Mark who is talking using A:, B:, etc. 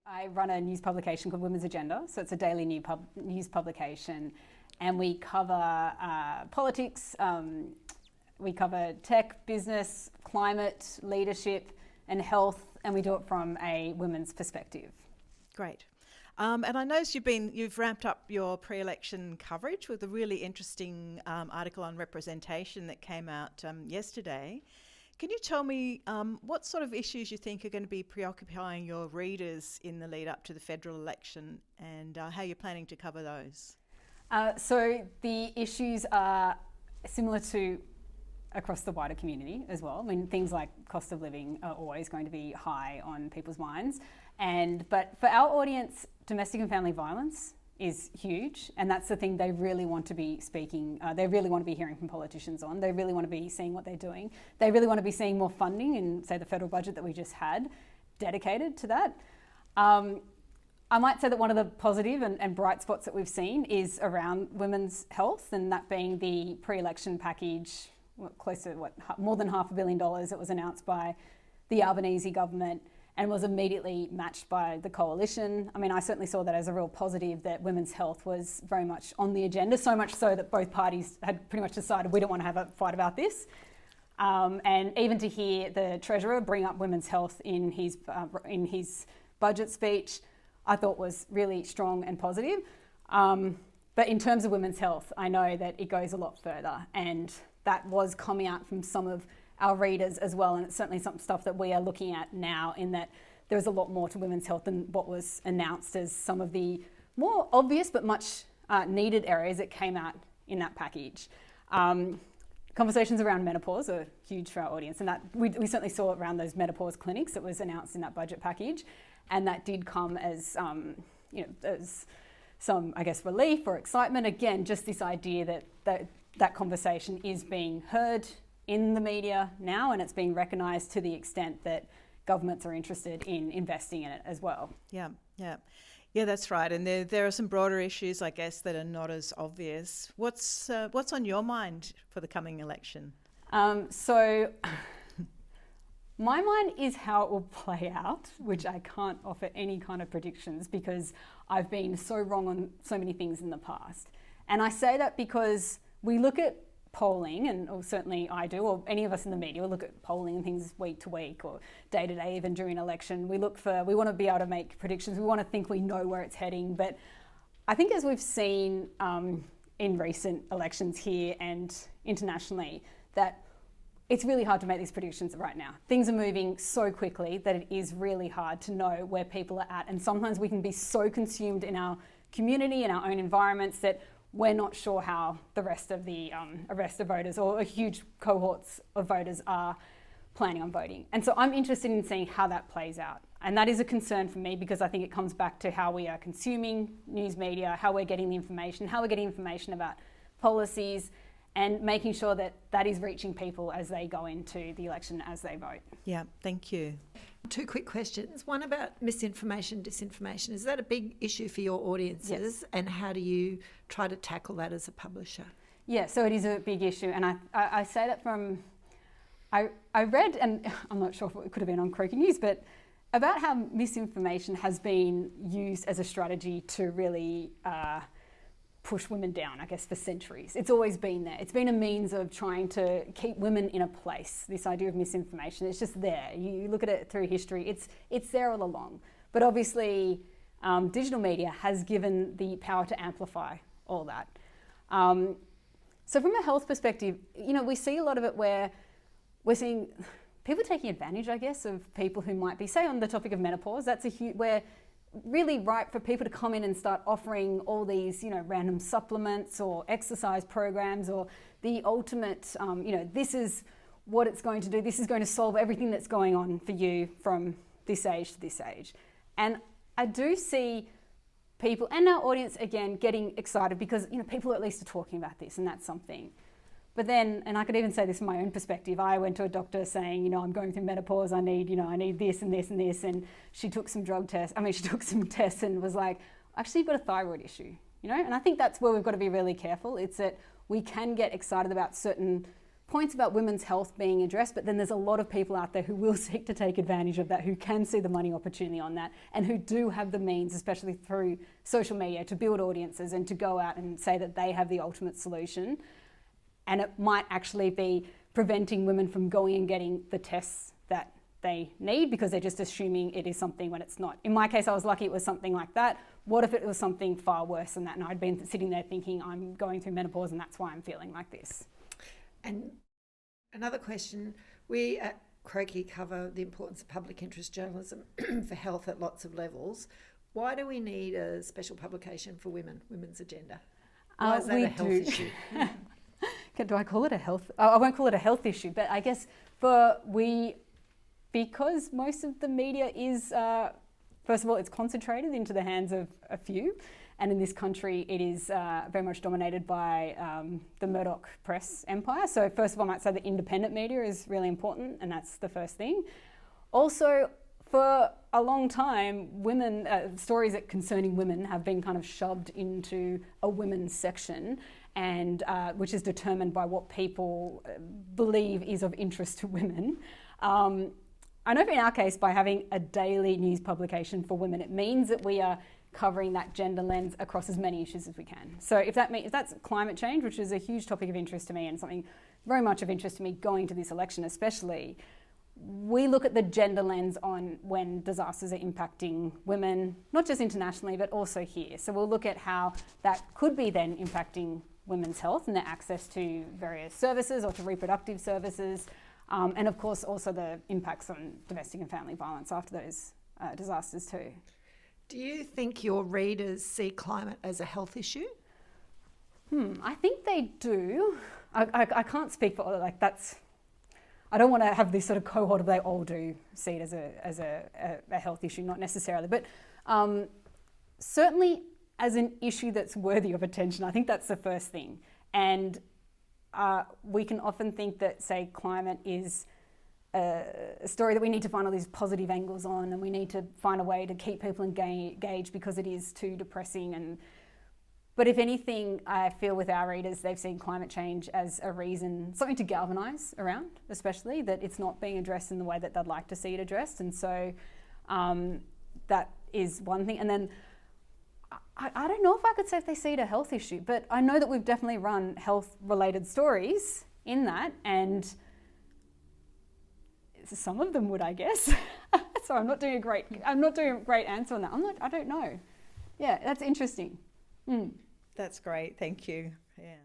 A: I run a news publication called Women's Agenda, so it's a daily news publication, and we cover politics, we cover tech, business, climate, leadership and health, and we do it from a women's perspective.
B: Great. And I noticed you've ramped up your pre-election coverage with a really interesting article on representation that came out yesterday. Can you tell me what sort of issues you think are going to be preoccupying your readers in the lead up to the federal election, and how you're planning to cover those?
A: So the issues are similar to across the wider community as well. I mean, things like cost of living are always going to be high on people's minds. But for our audience, domestic and family violence is huge, and that's the thing they really want to be speaking, they really want to be hearing from politicians on. They really want to be seeing what they're doing. They really want to be seeing more funding in, say, the federal budget that we just had dedicated to that. I might say that one of the positive and bright spots that we've seen is around women's health, and that being the pre-election package, close to more than $500 million that was announced by the Albanese government and was immediately matched by the coalition. I mean, I certainly saw that as a real positive, that women's health was very much on the agenda, so much so that both parties had pretty much decided we don't want to have a fight about this. And even to hear the Treasurer bring up women's health in his budget speech, I thought was really strong and positive. But in terms of women's health, I know that it goes a lot further, and that was coming out from some of our readers as well, and it's certainly some stuff that we are looking at now, in that there's a lot more to women's health than what was announced as some of the more obvious but much needed areas that came out in that package. Conversations around menopause are huge for our audience, and that we certainly saw around those menopause clinics that was announced in that budget package, and that did come as as some, I guess, relief or excitement. Again, just this idea that conversation is being heard in the media now, and it's being recognised to the extent that governments are interested in investing in it as well. Yeah, that's right. And there are some broader issues, I guess, that are not as obvious. What's on your mind for the coming election? So my mind is how it will play out, which I can't offer any kind of predictions because I've been so wrong on so many things in the past. And I say that because we look at polling, or certainly I do, or any of us in the media will look at polling and things week to week or day to day, even during election. We want to be able to make predictions. We want to think we know where it's heading. But I think, as we've seen in recent elections here and internationally, that it's really hard to make these predictions right now. Things are moving so quickly that it is really hard to know where people are at. And sometimes we can be so consumed in our community and our own environments that we're not sure how the rest of voters, or huge cohorts of voters, are planning on voting. And so I'm interested in seeing how that plays out. And that is a concern for me, because I think it comes back to how we are consuming news media, how we're getting the information, how we're getting information about policies, and making sure that that is reaching people as they go into the election, as they vote.
B: Yeah, thank you.
C: Two quick questions. One about misinformation, disinformation. Is that a big issue for your audiences?
A: Yes.
C: And how do you try to tackle that as a publisher?
A: Yeah, so it is a big issue. And I say that from, I read, and I'm not sure if it could have been on Croakey News, but about how misinformation has been used as a strategy to really push women down, I guess, for centuries. It's always been there. It's been a means of trying to keep women in a place, this idea of misinformation. It's just there. You look at it through history, it's there all along. But obviously, digital media has given the power to amplify all that. So from a health perspective, we see a lot of it where we're seeing people taking advantage, I guess, of people who might be, say, on the topic of menopause. That's a huge, where really ripe for people to come in and start offering all these, random supplements or exercise programs, or the ultimate, this is what it's going to do. This is going to solve everything that's going on for you from this age to this age. And I do see people and our audience, again, getting excited because, people at least are talking about this, and that's something. But then, and I could even say this from my own perspective, I went to a doctor saying, I'm going through menopause, I need this and this and this, and she took some tests and was like, actually you've got a thyroid issue, And I think that's where we've got to be really careful. It's that we can get excited about certain points about women's health being addressed, but then there's a lot of people out there who will seek to take advantage of that, who can see the money opportunity on that, and who do have the means, especially through social media, to build audiences and to go out and say that they have the ultimate solution. And it might actually be preventing women from going and getting the tests that they need because they're just assuming it is something when it's not. In my case, I was lucky it was something like that. What if it was something far worse than that? And I'd been sitting there thinking, I'm going through menopause and that's why I'm feeling like this.
C: And another question, we at Croakey cover the importance of public interest journalism for health at lots of levels. Why do we need a special publication for women's agenda? Why is that a health issue?
A: Do I call it a health? I won't call it a health issue, but I guess because most of the media is, first of all, it's concentrated into the hands of a few. And in this country, it is very much dominated by the Murdoch press empire. So first of all, I might say the independent media is really important, and that's the first thing. Also, for a long time, stories that concerning women have been kind of shoved into a women's section, and which is determined by what people believe is of interest to women. I know in our case, by having a daily news publication for women, it means that we are covering that gender lens across as many issues as we can. So if that's climate change, which is a huge topic of interest to me and something very much of interest to me going to this election especially, we look at the gender lens on when disasters are impacting women, not just internationally, but also here. So we'll look at how that could be then impacting women's health and their access to various services or to reproductive services. And of course, also the impacts on domestic and family violence after those disasters too.
C: Do you think your readers see climate as a health issue?
A: I think they do. I can't speak for that's. I don't want to have this sort of cohort of they all do see it as a health issue, not necessarily, but certainly as an issue that's worthy of attention. I think that's the first thing. And we can often think that, say, climate is a story that we need to find all these positive angles on, and we need to find a way to keep people engaged because it is too depressing. But if anything, I feel with our readers, they've seen climate change as a reason, something to galvanise around, especially, that it's not being addressed in the way that they'd like to see it addressed. And so that is one thing. And then I don't know if I could say if they see it a health issue, but I know that we've definitely run health-related stories in that, and some of them would, I guess. So I'm not doing a great answer on that. I don't know. Yeah, that's interesting.
B: That's great. Thank you. Yeah.